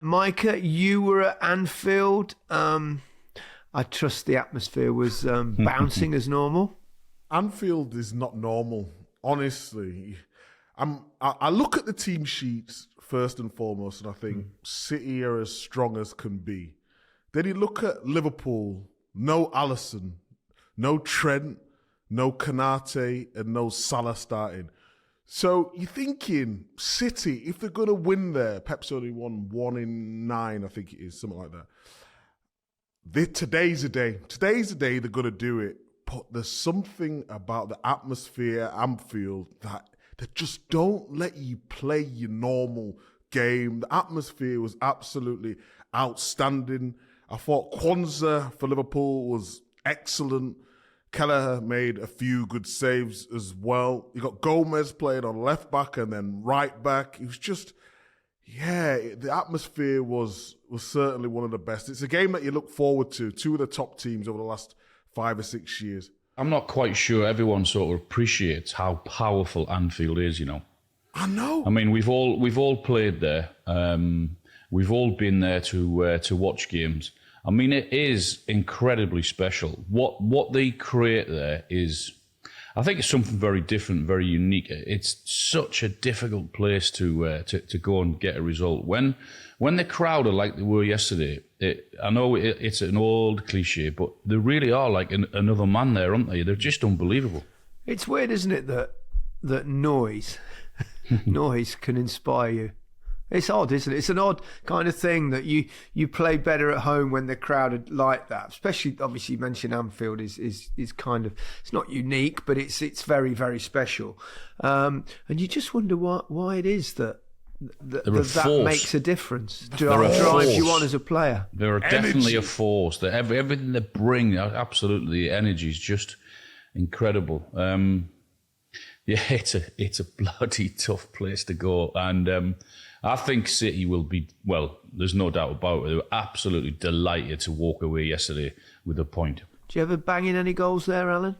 Micah, you were at Anfield. I trust the atmosphere was bouncing as normal. Anfield is not normal, honestly. I look at the team sheets first and foremost, and I think City are as strong as can be. Then you look at Liverpool, no Alisson, no Trent, no Kanate, and no Salah starting. So you're thinking, City, if they're going to win there, Pep's only won 1 in 9, I think it is, something like that. Today's the day. Today's the day they're going to do it. But there's something about the atmosphere at Anfield that they just don't let you play your normal game. The atmosphere was absolutely outstanding. I thought Kwanzaa for Liverpool was excellent. Kelleher made a few good saves as well. You got Gomez playing on left back and then right back. It was just, the atmosphere was certainly one of the best. It's a game that you look forward to. Two of the top teams over the last 5 or 6 years. I'm not quite sure everyone sort of appreciates how powerful Anfield is, you know. I know. I mean, we've all played there. We've all been there to watch games. I mean, it is incredibly special. What they create there is, I think it's something very different, very unique. It's such a difficult place to go and get a result. When the crowd are like they were yesterday, I know it's an old cliche, but they really are like another man there, aren't they? They're just unbelievable. It's weird, isn't it, that noise can inspire you. It's odd, isn't it? It's an odd kind of thing that you play better at home when the crowd are like that. Especially, obviously, you mentioned Anfield is kind of, it's not unique, but it's very, very special. And you just wonder why it is that makes a difference. Drives you on as a player. They're definitely a force. Everything they bring, absolutely, the energy is just incredible. It's a bloody tough place to go, and I think City will be, well, there's no doubt about it. They were absolutely delighted to walk away yesterday with a point. Do you ever bang in any goals there, Alan?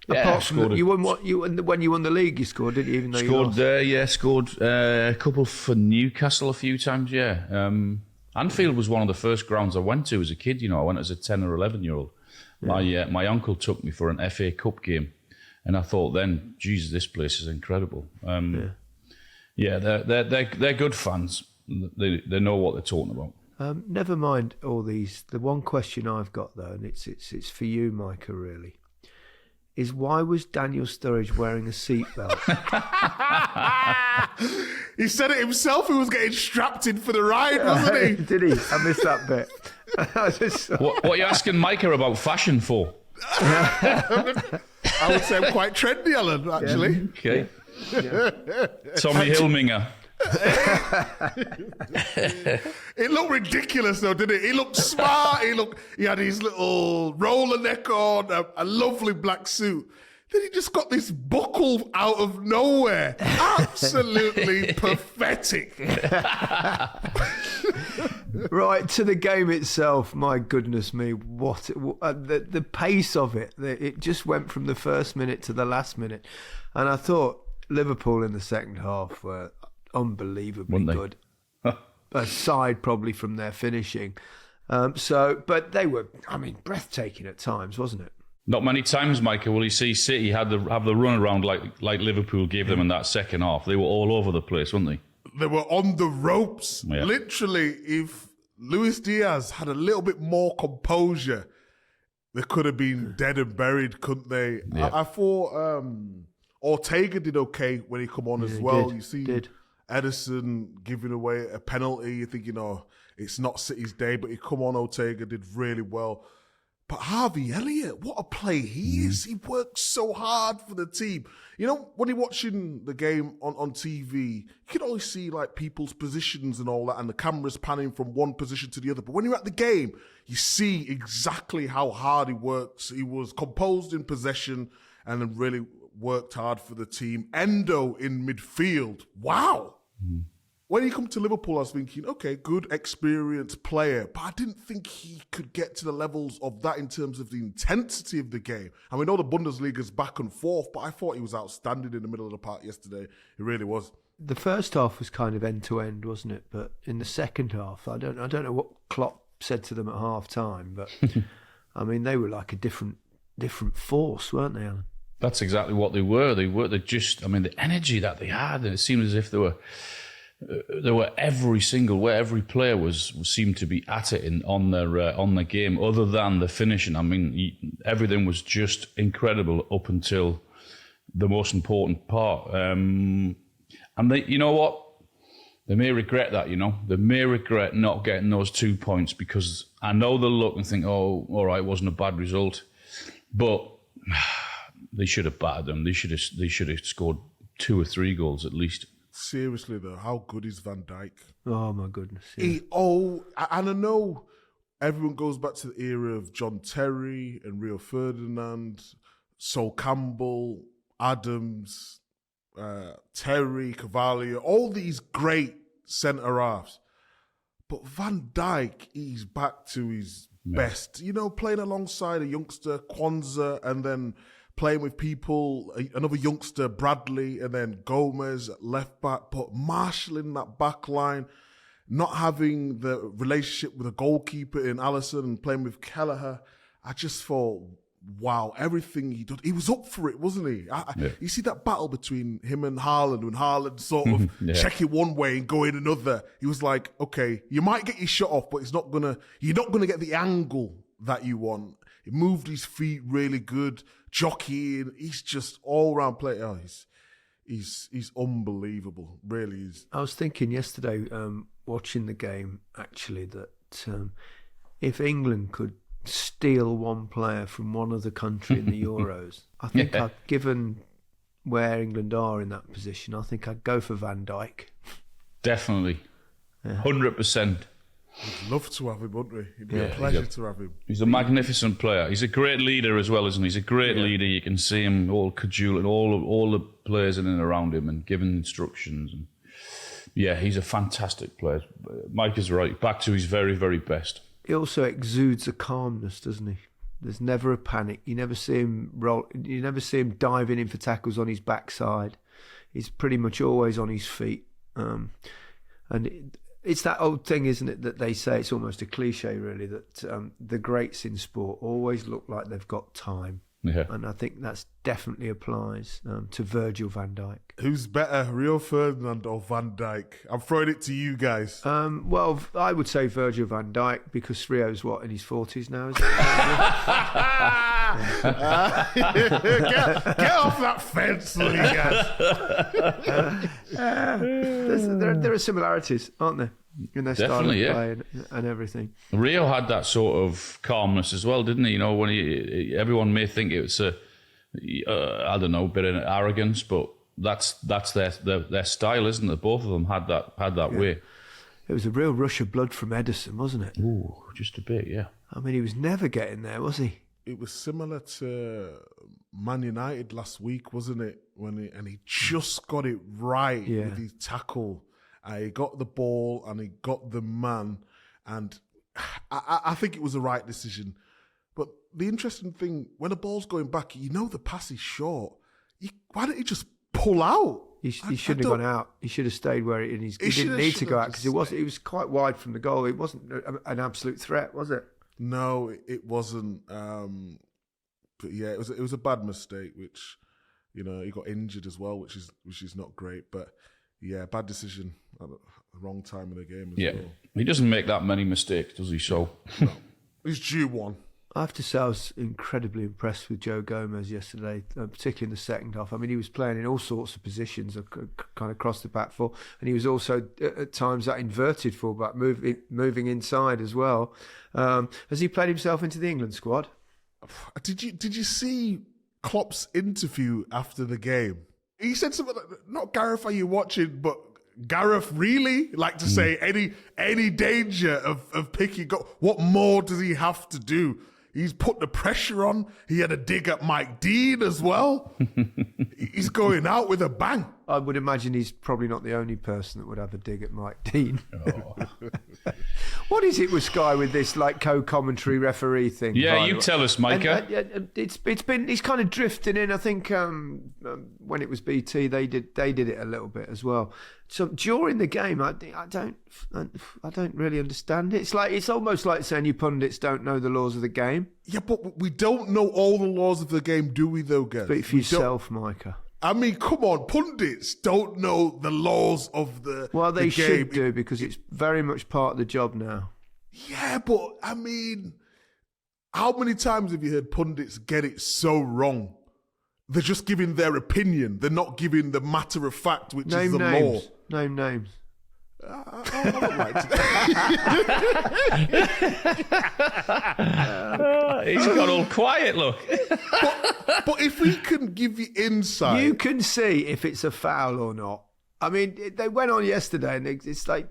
Yeah, apart from when you won the league, you scored, didn't you? Even though scored you lost? Scored a couple for Newcastle a few times. Yeah, Anfield was one of the first grounds I went to as a kid. You know, I went as a 10 or 11-year-old. Yeah. My uncle took me for an FA Cup game, and I thought then, Jesus, this place is incredible. Yeah, they're good fans. They know what they're talking about. Never mind all these. The one question I've got though, and it's for you, Micah, really, is why was Daniel Sturridge wearing a seatbelt? He said it himself. He was getting strapped in for the ride, wasn't he? Did he? I missed that bit. What are you asking Micah about fashion for? I would say I'm quite trendy, Alan, actually. Yeah. Okay. Yeah. Tommy Hilminger. It looked ridiculous though, didn't it? He looked smart. He had his little roller neck on, a lovely black suit. Then he just got this buckle out of nowhere. Absolutely pathetic. Right, to the game itself, my goodness me, the pace of it. It just went from the first minute to the last minute. And I thought Liverpool in the second half were unbelievably good. Aside probably from their finishing. But they were, breathtaking at times, wasn't it? Not many times, Michael, will you see City have the run around like Liverpool gave them in that second half. They were all over the place, weren't they? They were on the ropes. Yeah. Literally, if Luis Diaz had a little bit more composure, they could have been dead and buried, couldn't they? Yeah. I thought Ortega did okay when he come on as well. You see Ederson giving away a penalty. You think, it's not City's day, but he come on, Ortega did really well. But Harvey Elliott, what a play he is. He works so hard for the team. When you're watching the game on TV, you can always see like people's positions and all that, and the camera's panning from one position to the other. But when you're at the game, you see exactly how hard he works. He was composed in possession and then really worked hard for the team. Endo in midfield. Wow. When he come to Liverpool, I was thinking, okay, good, experienced player, but I didn't think he could get to the levels of that in terms of the intensity of the game. And we know the Bundesliga's back and forth, but I thought he was outstanding in the middle of the park yesterday. He really was. The first half was kind of end to end, wasn't it? But in the second half, I don't know what Klopp said to them at half time, but I mean, they were like a different force, weren't they, Alan? That's exactly what they were. They just, I mean, the energy that they had, and it seemed as if they were every single way. Every player seemed to be at it on their game, other than the finishing. I mean, everything was just incredible up until the most important part. And they, you know what? They may regret that, They may regret not getting those 2 points, because I know they'll look and think, oh, all right, it wasn't a bad result. But they should have battered them. They should have scored 2 or 3 goals at least. Seriously, though, how good is Van Dijk? Oh, my goodness. Yeah. And I know everyone goes back to the era of John Terry and Rio Ferdinand, Sol Campbell, Adams, Terry, Cavalier, all these great centre-halves. But Van Dijk, he's back to his best. Playing alongside a youngster, Kwanzaa, and then playing with people, another youngster, Bradley, and then Gomez at left back, but marshalling that back line, not having the relationship with a goalkeeper in Alisson and playing with Kelleher. I just thought, wow, everything he did, he was up for it, wasn't he? You see that battle between him and Haaland, when Haaland sort of check it one way and go in another. He was like, okay, you might get your shot off, but you're not gonna get the angle that you want. He moved his feet really good, jockeying. He's just all round player. Oh, he's unbelievable, really is. I was thinking yesterday, watching the game, actually, that if England could steal one player from one other country in the Euros, I think given where England are in that position, I think I'd go for Van Dijk. Definitely. 100%. We'd love to have him, wouldn't we? It'd be a pleasure to have him. He's a magnificent player. He's a great leader as well, isn't he? He's a great leader. You can see him all cajoling all the players in and around him and giving instructions. And he's a fantastic player. Mike is right. Back to his very, very best. He also exudes a calmness, doesn't he? There's never a panic. You never see him roll. You never see him diving in for tackles on his backside. He's pretty much always on his feet. It's that old thing, isn't it, that they say, it's almost a cliche, really, that the greats in sport always look like they've got time. Yeah. And I think that definitely applies to Virgil van Dijk. Who's better, Rio Ferdinand or Van Dijk? I'm throwing it to you guys. Well, I would say Virgil van Dijk, because Rio's in his 40s now, isn't he? Get off that fence, you guys. There are similarities, aren't there? In their style of play and everything. Rio had that sort of calmness as well, didn't he? When everyone may think it's a bit of arrogance, but that's their style, isn't it? Both of them had that way. It was a real rush of blood from Edison, wasn't it? Ooh, just a bit, yeah. I mean, he was never getting there, was he? It was similar to Man United last week, wasn't it? And he just got it right with his tackle. He got the ball and he got the man, and I think it was the right decision. But the interesting thing, when the ball's going back, the pass is short. Why don't you just pull out? He shouldn't have gone out. He should have stayed where he didn't need to go out, because it was quite wide from the goal. It wasn't an absolute threat, was it? No, it wasn't. But yeah, it was a bad mistake, which he got injured as well, which is not great. But yeah, bad decision at the wrong time in the game as well. He doesn't make that many mistakes, does he? So no, he's due one. I have to say I was incredibly impressed with Joe Gomez yesterday, particularly in the second half. I mean, he was playing in all sorts of positions, kind of across the back four, and he was also at times that inverted fullback, moving inside as well. Has he played himself into the England squad? Did you see Klopp's interview after the game? He said something like, "Not Gareth, are you watching?" But Gareth, really? Like to say any danger of picking up? What more does he have to do? He's put the pressure on. He had a dig at Mike Dean as well. He's going out with a bang. I would imagine he's probably not the only person that would have a dig at Mike Dean. Oh. What is it with Sky with this like co-commentary referee thing? Yeah, you tell us, Micah. It's been he's kind of drifting in. I think when it was BT, they did it a little bit as well. So during the game, I don't really understand it. It's almost like saying you pundits don't know the laws of the game. Yeah, but we don't know all the laws of the game, do we? Though, guys, Speak for yourself, Micah. I mean, come on, pundits don't know the laws of the Well, they the game. should do, because it's very much part of the job now. Yeah, but I mean, how many times have you heard pundits get it so wrong? They're just giving their opinion. They're not giving the matter of fact, which is the law. Name names. I don't like to. He's got all quiet, look. But if we can give you insight... You can see if it's a foul or not. I mean, they went on yesterday, and it's like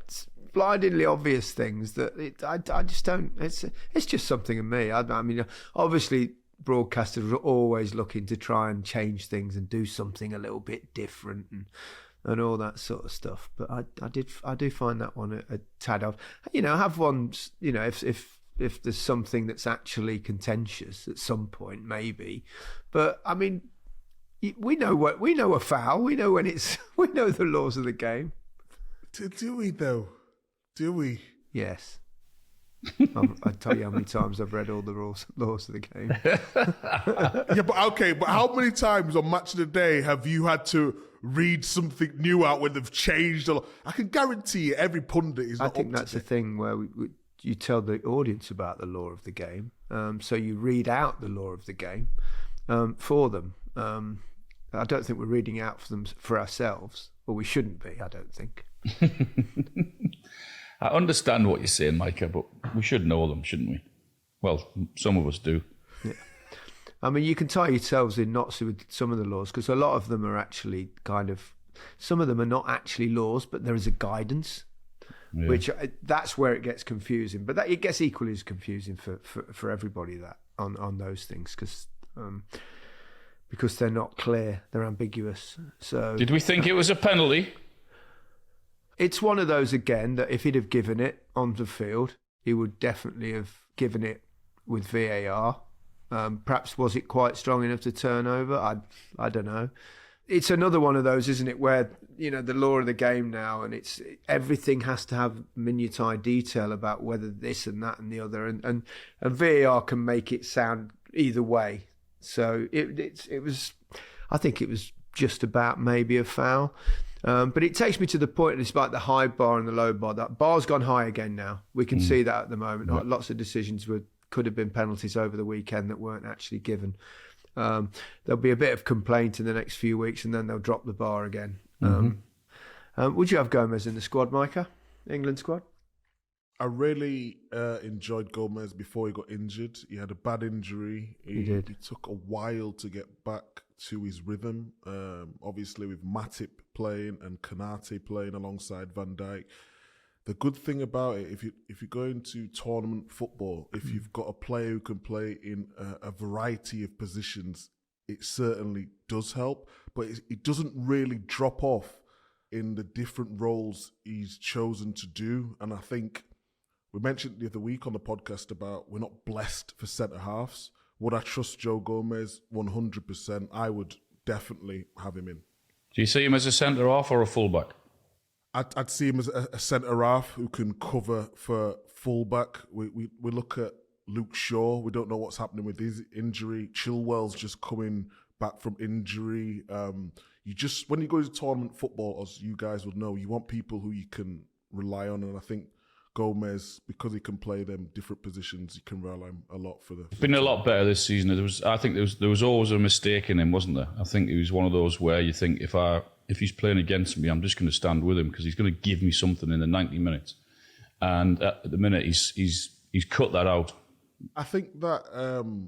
blindingly obvious things that I just don't... It's just something in me. I mean, obviously, broadcasters are always looking to try and change things and do something a little bit different and all that sort of stuff. But I do find that one a tad off. Have one, if there's something that's actually contentious at some point, maybe. But I mean, we know a foul. We know when we know the laws of the game. Do we though? Do we? Yes. I tell you how many times I've read all the laws of the game. Yeah, but how many times on Match of the Day have you had to read something new out when they've changed a lot? I can guarantee you every pundit is not up to date. I think that's the thing where you tell the audience about the law of the game. So you read out the law of the game for them. I don't think we're reading out for them for ourselves, or we shouldn't be, I don't think. I understand what you're saying, Micah, but we should know them, shouldn't we? Well, some of us do. Yeah. I mean, you can tie yourselves in knots with some of the laws, because a lot of them are actually some of them are not actually laws, but there is a guidance, which that's where it gets confusing. But it gets equally as confusing for everybody on those things, because they're not clear, they're ambiguous. So, did we think it was a penalty? It's one of those, again, that if he'd have given it on the field, he would definitely have given it with VAR. Perhaps was it quite strong enough to turn over? I don't know. It's another one of those, isn't it, where, the law of the game now, and everything has to have minutiae detail about whether this and that and the other, and VAR can make it sound either way. So I think it was just about maybe a foul. But it takes me to the point, it's like the high bar and the low bar. That bar's gone high again now. We can see that at the moment. Yep. Lots of decisions could have been penalties over the weekend that weren't actually given. There'll be a bit of complaint in the next few weeks, and then they'll drop the bar again. Would you have Gomez in the squad, Micah? England squad? I really enjoyed Gomez before he got injured. He had a bad injury. He did. It took a while to get back to his rhythm. Obviously, with Matip playing and Konate playing alongside Van Dijk. The good thing about it, if you go into tournament football, if you've got a player who can play in a variety of positions, it certainly does help. But it doesn't really drop off in the different roles he's chosen to do. And I think we mentioned the other week on the podcast about we're not blessed for centre-halves. Would I trust Joe Gomez? 100%. I would definitely have him in. Do you see him as a centre-half or a full-back? I'd see him as a centre-half who can cover for full-back. We look at Luke Shaw. We don't know what's happening with his injury. Chilwell's just coming back from injury. When you go to tournament football, as you guys would know, you want people who you can rely on. And I think Gomez, because he can play them different positions, you can rely on a lot for the... It's been a lot better this season. I think there was always a mistake in him, wasn't there? I think he was one of those where you think if he's playing against me, I'm just going to stand with him because he's going to give me something in the 90 minutes. And at the minute, he's cut that out. I think that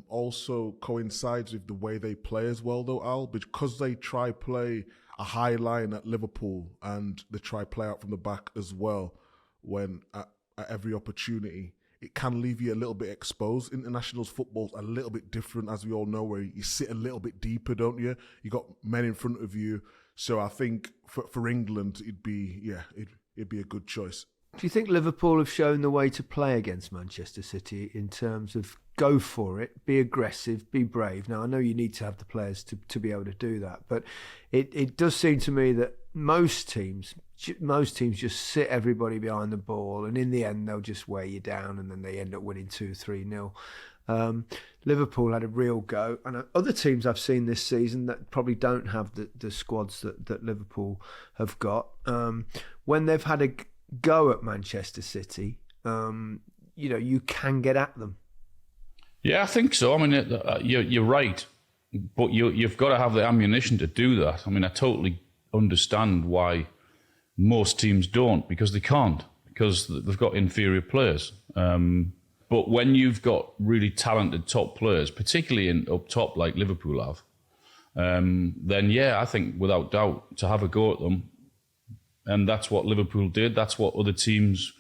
also coincides with the way they play as well, though, Al, because they try play a high line at Liverpool and they try play out from the back as well when at every opportunity. it can leave you a little bit exposed. Internationals football's a little bit different, as we all know, where you sit a little bit deeper, don't you? You got men in front of you. So I think for England, it'd be a good choice. Do you think Liverpool have shown the way to play against Manchester City in terms of go for it, be aggressive, be brave? Now, I know you need to have the players to be able to do that, but it does seem to me that most teams just sit everybody behind the ball, and in the end, they'll just wear you down, and then they end up winning 2-3-0. Liverpool had a real go, and other teams I've seen this season that probably don't have the squads that Liverpool have got, when they've had a go at Manchester City, you can get at them. Yeah, I think so. I mean, you're right, but you've got to have the ammunition to do that. I mean, I totally understand why most teams don't, because they can't, because they've got inferior players. But when you've got really talented top players, particularly up top like Liverpool have, then yeah, I think without doubt to have a go at them. And that's what Liverpool did. That's what other teams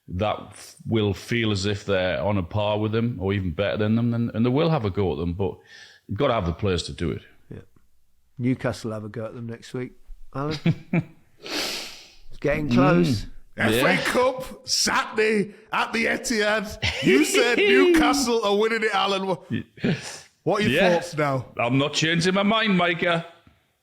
that will feel as if they're on a par with them or even better than them, and they will have a go at them. But you've got to have the players to do it. Yeah. Newcastle have a go at them next week, Alan. It's getting close. FA Cup, Saturday at the Etihad. You said Newcastle are winning it, Alan. What are your thoughts now? I'm not changing my mind, Micah.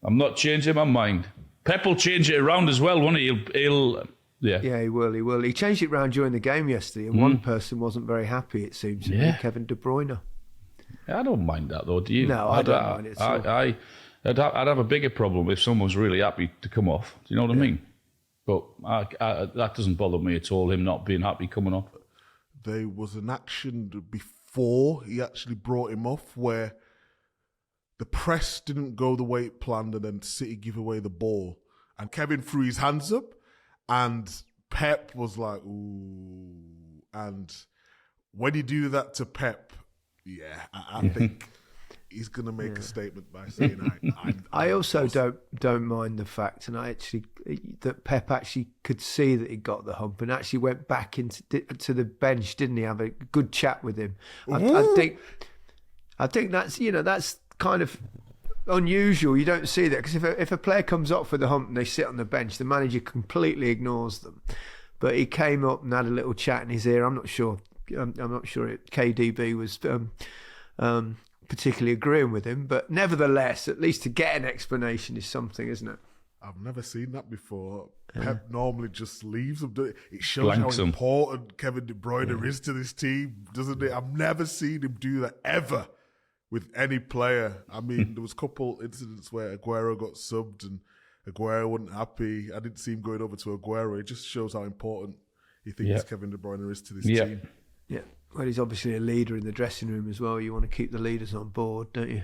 I'm not changing my mind. Pep will change it around as well, won't he? He'll Yeah, he will. He changed it around during the game yesterday, and one person wasn't very happy, it seems to me, Kevin De Bruyne. I don't mind that, though, do you? No, I don't mind it at all. I'd have a bigger problem if someone's really happy to come off. Do you know what I mean? But that doesn't bother me at all, him not being happy coming off. There was an action before he actually brought him off where the press didn't go the way it planned, and then City give away the ball. And Kevin threw his hands up, and Pep was like, ooh. And when you do that to Pep, I think he's going to make a statement by saying, I also don't mind the fact, and that Pep actually could see that he got the hump and actually went back to the bench, didn't he? Have a good chat with him. I think that's kind of unusual. You don't see that, because if a player comes up for the hump and they sit on the bench, the manager completely ignores them. But he came up and had a little chat in his ear. I'm not sure KDB was particularly agreeing with him, but nevertheless, at least to get an explanation is something, isn't it? I've never seen that before. Pep normally just leaves him. It shows how important Kevin De Bruyne is to this team, doesn't it? I've never seen him do that ever with any player. I mean, there was a couple incidents where Aguero got subbed and Aguero wasn't happy. I didn't see him going over to Aguero. It just shows how important he thinks Kevin De Bruyne is to this team. Yeah. Well, he's obviously a leader in the dressing room as well. You want to keep the leaders on board, don't you?